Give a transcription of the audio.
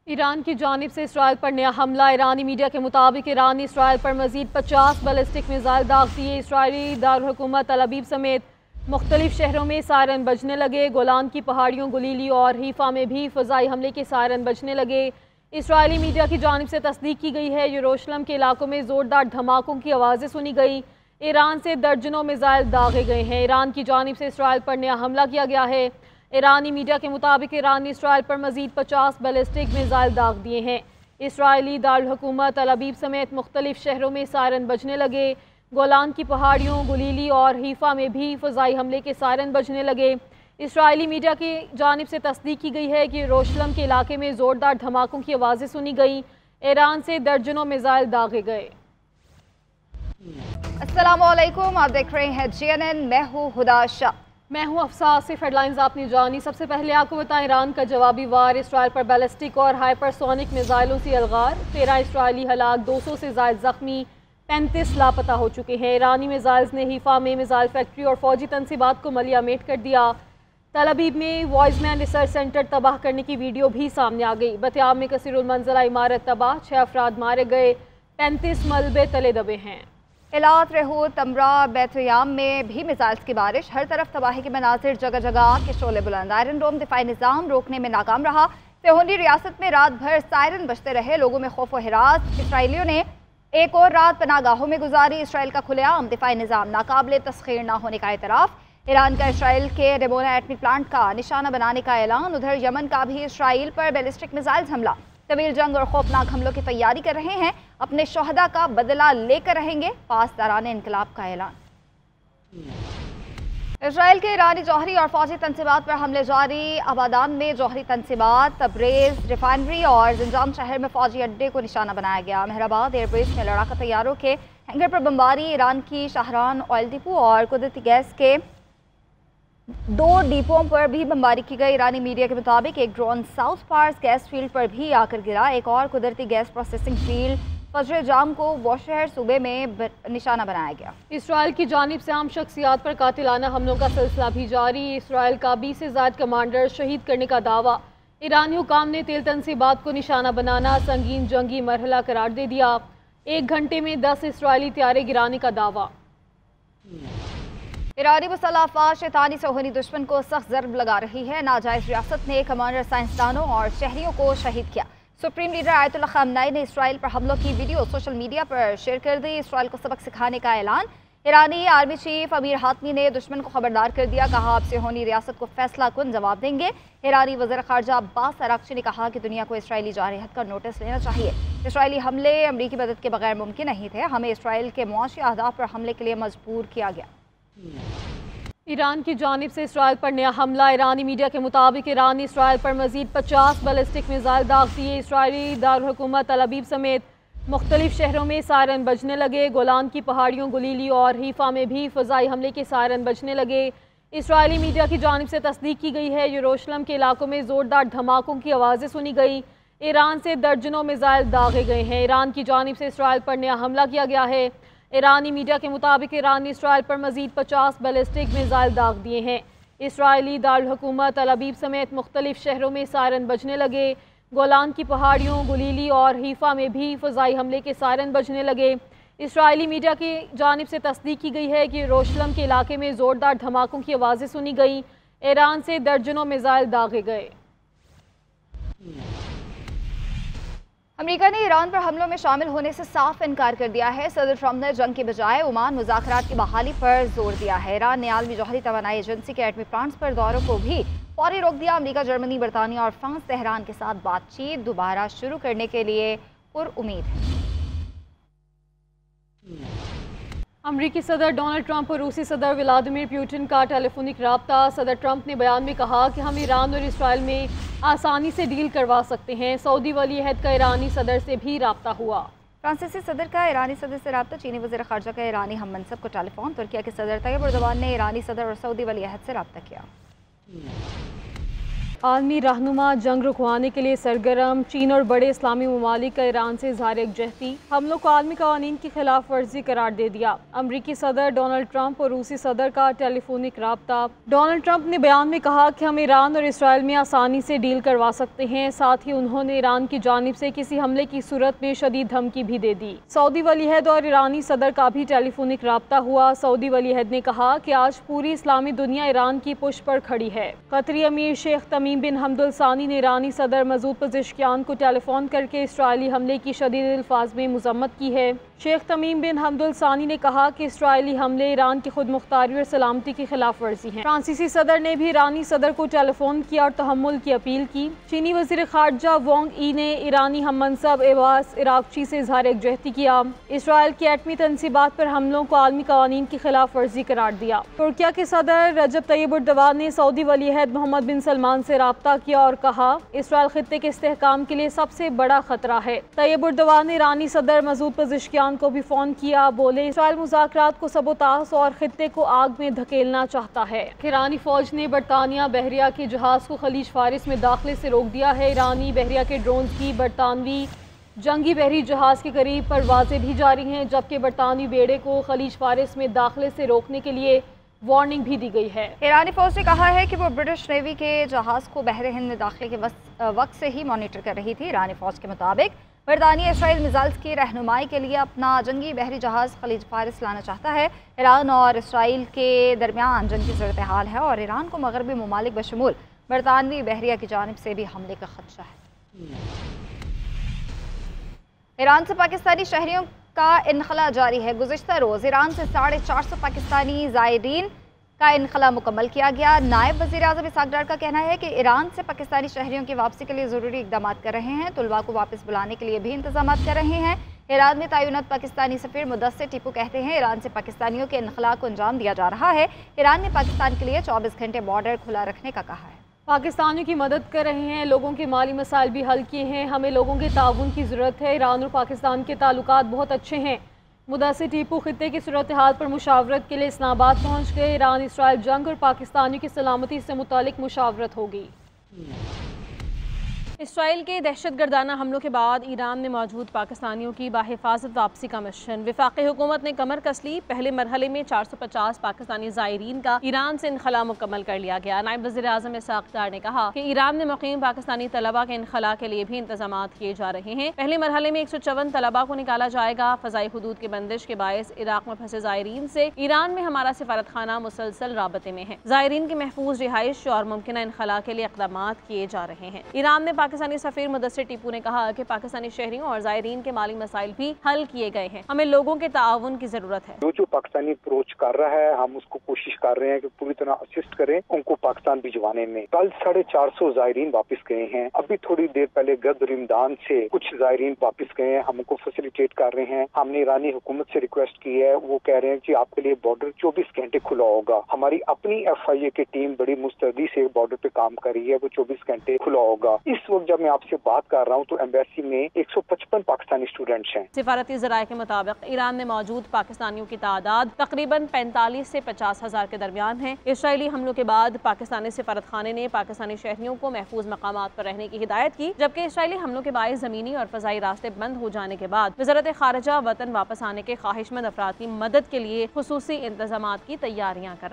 Iran की जानिब से इसराइल पर नया हमला। ईरानी मीडिया के मुताबिक ईरान ने इसराइल पर मजीद 50 बैलिस्टिक मिसाइल दाग दिए। इसराइली दारुल-हुकूमत तल अबीब समेत मुख्तलिफ शहरों में सायरन बजने लगे। गोलान की पहाड़ियों, गुलीली और हीफा में भी फ़ज़ाई हमले के सायरन बजने लगे। इसराइली मीडिया की जानिब से तस्दीक की गई है, यरूशलेम के इलाकों में ज़ोरदार धमाकों की आवाज़ें सुनी गई। ईरान से दर्जनों मिसाइल दागे गए हैं। ईरान की जानिब से इसराइल पर नया हमला किया गया है। ईरानी मीडिया के मुताबिक ईरान ने इसराइल पर मजीद 50 बैलिस्टिक मिसाइल दाग दिए हैं। इसराइली दारुल-हुकूमत तल अबीब समेत मुख्तलिफ शहरों में सायरन बजने लगे। गोलान की पहाड़ियों, गुलीली और हीफा में भी फ़ज़ाई हमले के सायरन बजने लगे। इसराइली मीडिया की जानिब से तस्दीक की गई है कि यरूशलेम के इलाके में ज़ोरदार धमाकों की आवाज़ें सुनी गई। ईरान से दर्जनों मिसाइल दागे गए। अस्सलामुअलैकुम, आप देख रहे हैं CNN। मैं हूँ हुदा शाह। मैं हूँ अफसा। सिर्फ हेडलाइंस आपने जानी। सबसे पहले आपको बताएं, ईरान का जवाबी वार। इसराइल पर बैलिस्टिक और हाइपरसोनिक मिसाइलों से अलगार। 13 इसराइली हलाक, 200 से ज़ायद ज़ख्मी, 35 लापता हो चुके हैं। ईरानी मिसाइल्स ने हीफा में मिसाइल फैक्ट्री और फौजी तनसीबात को मलियामेट कर दिया। तल अबीब में वॉइसमैन रिसर्च सेंटर तबाह करने की वीडियो भी सामने आ गई। बतियाब में कसीरुल मंज़ला इमारत तबाह, 6 अफराद मारे गए, 35 मलबे तले दबे हैं। इलात, रेहू, तमरा, बैतयाम में भी मिसाइल्स की बारिश। हर तरफ तबाही के मनाजिर, जगह जगह आग के शोले बुलंद। आयरन डोम दिफाई निज़ाम रोकने में नाकाम रहा। सेहोनी रियासत में रात भर सायरन बजते रहे, लोगों में खौफ व हिरास। इसराइलियों ने एक और रात पनागाहों में गुजारी। इसराइल का खुलेआम दिफाई निज़ाम नाकाबिले तस्खीर न होने का एतराफ़। ईरान का इसराइल के रेमोना एटमी प्लांट का निशाना बनाने का ऐलान। उधर यमन का भी इसराइल पर बैलिस्टिक मिसाइल हमला। तवील जंग और खौफनाक हमलों की तैयारी कर रहे हैं। अपने शोहदा का बदला लेकर रहेंगे, पासदारान इनकलाब का ऐलान। इसराइल के ईरानी जौहरी और फौजी तनसीबात पर हमले जारी। आबादान में जौहरी तनसीबात, तब्रेज़ रिफाइनरी और ज़िंजान शहर में फौजी अड्डे को निशाना बनाया गया। मेहराबाद एयरबेस में लड़ाका तैयारों के हैंगर पर बमबारी। ईरान की शाहरान ऑयल डिपो और कुदरती गैस के 2 डिपों पर भी बमबारी की गई। ईरानी मीडिया के मुताबिक एक drone South Pars gas field पर भी आकर गिरा। एक और कुदरती गैस प्रोसेसिंग फील्ड फजर जाम को वॉशहर सूबे में निशाना बनाया गया। इसराइल की जानिब से आम शख्सियात पर कातिलाना हमलों का सिलसिला भी जारी। इसराइल का 20 से ज़ायद कमांडर शहीद करने का दावा। ईरानी हुकाम ने तेल तनसीबात को निशाना बनाना संगीन जंगी मरहला करार दे दिया। 1 घंटे में 10 इसराइली त्यारे गिराने का दावा। ईरानी मुसल्लह अफ़वाज शैतानी सेहोनी दुश्मन को सख्त ज़रब लगा रही है। नाजायज़ रियासत ने कमांडर, साइंसदानों और शहरियों को शहीद किया। सुप्रीम लीडर आयतुल्लाह ख़ामनेई ने इसराइल पर हमलों की वीडियो सोशल मीडिया पर शेयर कर दी। इसराइल को सबक सिखाने का ऐलान। ईरानी आर्मी चीफ अमीर हातमी ने दुश्मन को खबरदार कर दिया। कहा, अब सेहोनी रियासत को फैसला कुन जवाब देंगे। ईरानी वज़ीर ख़ारजा अब्बास अराग़ची ने कहा कि दुनिया को इसराइली जारहत का नोटिस लेना चाहिए। इसराइली हमले अमरीकी मदद के बगैर मुमकिन नहीं थे। हमें इसराइल के मुआशी अहदाफ पर हमले के लिए मजबूर किया गया। ईरान की जानिब से इसराइल पर नया हमला। ईरानी मीडिया के मुताबिक ईरान ने इसराइल पर मजीद 50 बैलिस्टिक मिसाइल दाग दिए। इसराइली दारुल-हुकूमत तल अबीब समेत मुख्तलिफ शहरों में सायरन बजने लगे। गोलान की पहाड़ियों, गुलीली और हीफा में भी फ़ज़ाई हमले के सायरन बजने लगे। इसराइली मीडिया की जानिब से तस्दीक की गई है, यरूशलेम के इलाकों में ज़ोरदार धमाकों की आवाज़ें सुनी गई। ईरान से दर्जनों मिसाइल दागे गए हैं। ईरान की जानिब से इसराइल पर नया हमला किया गया है। ईरानी मीडिया के मुताबिक ईरान ने इसराइल पर मजीद 50 बैलिस्टिक मिसाइल दाग दिए हैं। इसराइली दारुल-हुकूमत तल अबीब समेत मुख्तलिफ शहरों में सायरन बजने लगे। गोलान की पहाड़ियों, गुलीली और हीफा में भी फ़ज़ाई हमले के सायरन बजने लगे। इसराइली मीडिया की जानिब से तस्दीक की गई है कि यरूशलेम के इलाके में ज़ोरदार धमाकों की आवाज़ें सुनी गई। ईरान से दर्जनों मिसाइल दागे गए। अमेरिका ने ईरान पर हमलों में शामिल होने से साफ इनकार कर दिया है। सदर ट्रंप ने जंग के बजाय ओमान मुज़ाकरात की बहाली पर जोर दिया है। ईरान ने आलमी जौहरी तवानाई एजेंसी के एटमी प्लांट्स पर दौरों को भी फौरी रोक दिया। अमेरिका, जर्मनी, बरतानिया और फ्रांस तेहरान के साथ बातचीत दोबारा शुरू करने के लिए पुरउम्मीद है। अमरीकी सदर डोनाल्ड ट्रंप और रूसी सदर व्लादिमीर पुतिन का टेलीफोनिक रब्ता। सदर ट्रंप ने बयान में कहा कि हम ईरान और इसराइल में आसानी से डील करवा सकते हैं। सऊदी वली अहद का ईरानी सदर से भी रब्ता हुआ। फ्रांसीसी सदर का ईरानी सदर से रब्ता। चीनी वज़ीर ख़ारजा का ईरानी हम मनसब को टेलीफोन। तुर्किया के सदर तैयब एर्दोगान ने ईरानी सदर और सऊदी वली अहद से रब्ता किया। आलमी रहनुमा जंग रुकवाने के लिए सरगर्म, चीन और बड़े इस्लामी ममालिक का ईरान से इज़हार यकजहती, हमलों को आलमी कवानीन की खिलाफ वर्जी करार दे दिया। अमरीकी सदर डोनाल्ड ट्रंप और रूसी सदर का टेलीफोनिक राब्ता। डोनाल्ड ट्रंप ने बयान में कहा कि हम ईरान और इसराइल में आसानी से डील करवा सकते हैं। साथ ही उन्होंने ईरान की जानिब से किसी हमले की सूरत में शदीद धमकी भी दे दी। सऊदी वलीअहद और ईरानी सदर का भी टेलीफोनिक राब्ता हुआ। सऊदी वलीअहद ने कहा कि आज पूरी इस्लामी दुनिया ईरान की पुष्ट पर खड़ी है। कतरी अमीर शेख तमीम बिन हमदुल सानी ने ईरानी सदर मसूद पज़ेश्कियान को टेलीफोन करके इसराइली हमले की शदीद अल्फाज में मजम्मत की है। शेख तमीम बिन हमदुल सानी ने कहा कि इसराइली हमले ईरान की खुद मुख्तारी और सलामती की खिलाफ वर्जी हैं। फ्रांसीसी सदर ने भी ईरानी सदर को टेलीफोन किया और तहम्मुल की अपील की। चीनी वज़ीर खारजा वांग ई ने ईरानी हम मनसब एबास इराक़ची से इज़हार यकजहती किया। इसराइल की एटमी तनसीबात पर हमलों को आलमी कवानीन की खिलाफ वर्जी करार दिया। तुर्किया के सदर रजब तैयब एर्दोगान ने सऊदी वलीअहद मोहम्मद बिन सलमान से राब्ता किया और कहा इसराइल खित्ते के इस्तेहकाम के लिए सबसे बड़ा खतरा है। तैयब एर्दोगान ने ईरानी सदर मसूद पज़ेश्कियान को भी फोन किया। बोले इसराइल मुज़ाकरात को सबोताश और खित्ते को आग में धकेलना चाहता है। ईरानी फौज ने बरतानिया बहरिया के जहाज को खलीज फारिस में दाखिले से रोक दिया है। ईरानी बहरिया के ड्रोन की बरतानवी जंगी बहरी जहाज के करीब परवाजें भी जारी हैं, जबकि बरतानवी बेड़े को खलीज फारिस में दाखिले से रोकने के लिए वार्निंग भी दी गई है। ईरानी फौज ने कहा है कि वो ब्रिटिश नेवी के जहाज को बहरे हिंद में दाखिले के वक्त से ही मॉनिटर कर रही थी। ईरानी फौज के मुताबिक बरतानिया इसराइल मिसाइल्स की रहनुमाई के लिए अपना जंगी बहरी जहाज खलीज फारिस लाना चाहता है। ईरान और इसराइल के दरमियान जंगी सूरत हाल है और ईरान को मगरबी ममालिक बशमूल बरतानवी बहरिया की जानिब से भी हमले का खदशा है। ईरान से पाकिस्तानी शहरियों का इनखला जारी है। गुज़िश्ता रोज़ ईरान से 450 पाकिस्तानी ज़ायरीन का इनखला मुकम्मल किया गया। नायब वज़ीर आज़म इसहाक़ डार का कहना है कि ईरान से पाकिस्तानी शहरियों की वापसी के लिए ज़रूरी इक़दाम कर रहे हैं। तुलबा को वापस बुलाने के लिए भी इंतज़ाम कर रहे हैं। ईरान में तैनात पाकिस्तानी सफ़ीर मुदस्सिर टीपू कहते हैं ईरान से पाकिस्तानियों के इनखला को अंजाम दिया जा रहा है। ईरान ने पाकिस्तान के लिए 24 घंटे बॉर्डर खुला रखने का कहा है। पाकिस्तानियों की मदद कर रहे हैं, लोगों के माली मसाइल भी हल किए हैं। हमें लोगों के ताउन की ज़रूरत है। ईरान और पाकिस्तान के ताल्लुकात बहुत अच्छे हैं। मुदस्सिर टीपू खित्ते की सूरत हाल पर मुशावरत के लिए इस्लामाबाद पहुँच गए। ईरान इसराइल जंग और पाकिस्तानियों की सलामती से मुतालिक मुशावरत होगी। इसराइल के दहशतगर्दाना हमलों के बाद ईरान में मौजूद पाकिस्तानियों की बाहिफाजत वापसी का मिशन वफाकी हुकूमत ने कमर कस ली। पहले मरहले में 450 पाकिस्तानी ज़ायरीन का ईरान से इनखला मुकम्मल कर लिया गया। नायब वज़ीर आज़म इसहाक़ डार ने कहा कि ईरान में मुक़ीम पाकिस्तानी तलबा के इनखला के लिए भी इंतजाम किए जा रहे हैं। पहले मरहले में 154 तलबा को निकाला जाएगा। फ़ज़ाई हुदूद की बंदिश के बायस इराक़ में फंसे ज़ायरीन से ईरान में हमारा सिफारत खाना मुसलसल राबते में है। ज़ायरीन की महफूज रिहाइश और मुमकिन इनखला के लिए इक़दाम किए जा रहे हैं। ईरान में पाकिस्तानी सफ़ीर मुदस्सिर टीपू ने कहा कि पाकिस्तानी शहरियों और ज़ायरीन के माली मसाइल भी हल किए गए हैं। हमें लोगों के ताउन की जरूरत है। जो पाकिस्तानी अप्रोच कर रहा है, हम उसको कोशिश कर रहे हैं कि पूरी तरह असिस्ट करें उनको पाकिस्तान भिजवाने में। कल 450 ज़ायरीन वापस गए हैं। अभी थोड़ी देर पहले गद रिमदान से कुछ ज़ायरीन वापस गए हैं। हम उनको फैसिलिटेट कर रहे हैं। हमने ईरानी हुकूमत से रिक्वेस्ट की है, वो कह रहे हैं कि आपके लिए बॉर्डर 24 घंटे खुला होगा। हमारी अपनी FIA की टीम बड़ी मुस्तैदी से बॉर्डर पे काम कर रही है, वो 24 घंटे खुला होगा। इस वक्त जब मैं आपसे बात कर रहा हूँ तो एम्बेसी में 155 पाकिस्तानी स्टूडेंट्स हैं। सिफारती ज़राए के मुताबिक ईरान में मौजूद पाकिस्तानियों की तादाद तकरीबन 45 से 50 हज़ार के दरमियान है। इसराइली हमलों के बाद पाकिस्तानी सिफारत खाने ने पाकिस्तानी शहरियों को महफूज मकामात पर रहने की हिदायत की, जबकि इसराइली हमलों के बायस ज़मीनी और फ़ज़ाई रास्ते बंद हो जाने के बाद वज़ारत खारजा वतन वापस आने के ख्वाहिशमंद अफराद की मदद के लिए खुसूसी इंतजामात की तैयारियाँ कर रहा है।